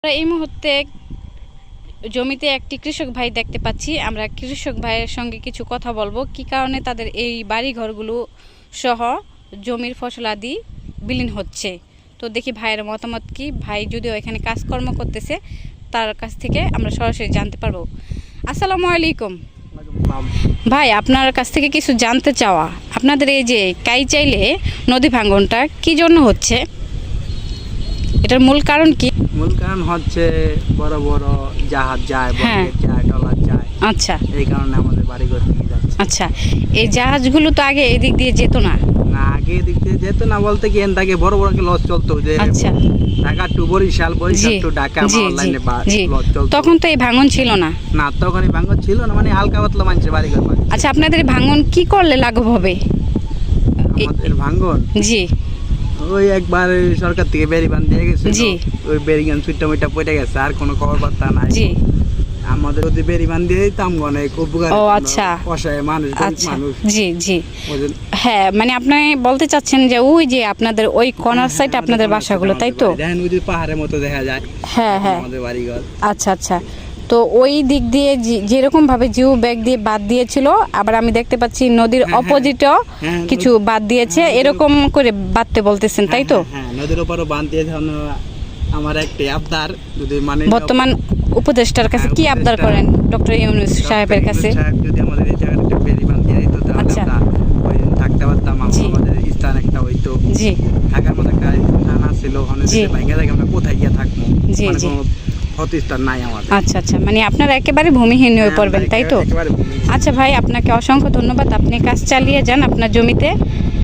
আমরা এই মুহূর্তে জমিতে একটি কৃষক ভাই দেখতে পাচ্ছি। আমরা কৃষক ভাইয়ের সঙ্গে কিছু কথা বলবো, কি কারণে তাদের এই বাড়ি ঘরগুলো সহ জমির ফসলাদি বিলীন হচ্ছে। তো দেখি ভাইয়ের মতামত কি। ভাই যদিও এখানে কাজকর্ম করতেছে, তার কাছ থেকে আমরা সরাসরি জানতে পারবো। আসসালামু আলাইকুম ভাই, আপনার কাছ থেকে কিছু জানতে চাওয়া, আপনাদের এই যে কাইচাইলে নদী ভাঙ্গনটা কি জন্য হচ্ছে, এটার মূল কারণ কি? মূল কারণ হচ্ছে বড় বড় জাহাজ যায়, যায়, ট্রলার যায়। আচ্ছা, এই কারণে আমাদের বাড়িঘর ভেঙে যাচ্ছে। আচ্ছা, এই জাহাজগুলো তো আগে এদিক দিয়ে যেত না? না, আগে এদিক দিয়ে যেত না বলতে কি, এর আগে বড় বড় লস চলতো, যে আচ্ছা, ঢাকা টু বরিশাল, বরিশাল টু ঢাকা লাইনে লস চলতো। তখন তো এই ভাঙন ছিল না? না, তখন এই ভাঙন ছিল না, মানে হালকা পাতলা মানুষের বাড়িঘর। আচ্ছা, আপনাদের ভাঙন কি করলে লাঘব হবে? আমাদের ভাঙন জি, ওই একবার সরকার থেকে বেরিবান দিয়ে গেছে, জি, ওই বেরিগান সুইটা মুইটা পড়ে গেছে, আর কোনো খবর বার্তা নাই। জি, আমাদের যদি বেরিবান দিয়ে দিতাম অনেক উপকার। ও আচ্ছা, অসহায় মানুষ, আচ্ছা, মানুষ। জি, জি, হ্যাঁ, মানে আপনি বলতে চাচ্ছেন যে ওই যে আপনাদের ওই কর্নার সাইড আপনাদের বাসাগুলো, তাই তো? দেখেন ওই যে পাহাড়ের মতো দেখা যায়। হ্যাঁ, হ্যাঁ, আমাদের বাড়িঘর। আচ্ছা, আচ্ছা। তো ওই দিক দিয়ে যেরকম ভাবে জিও ব্যাগ দিয়ে বাদ দিয়েছিল, আবার আমি দেখতে পাচ্ছি নদীর অপোজিটও কিছু বাদ দিয়েছে, এরকম করে বাঁধতে বলতেছেন, তাই তো? হ্যাঁ, নদীর উপরও বাঁধ দিয়েছে। আমার একটা আবদার, যদি মানে বর্তমান উপদেষ্টার কাছে কি আবদার করেন? ডক্টর ইউনূস সাহেবের কাছে যদি আমাদের এই জায়গাটা বেরি বাঁধ দিয়ে দিত, তাহলে আমরা ওই থাকতে পারতাম, আমাদের স্থান একটা হইতো। জি, ঢাকার মতো একটা স্থান ছিল, ওখানে ভেঙে থাকে, আমরা কোথায় গিয়ে থাকবো? জি, জি, প্রতিষ্ঠান নাই আমাদের। আচ্ছা, আচ্ছা, মানে আপনারা একেবারে ভূমিহীন হয়ে পড়বেন, তাই তো? আচ্ছা ভাই, আপনাকে অসংখ্য ধন্যবাদ। আপনি কাজ চালিয়ে যান আপনার জমিতে।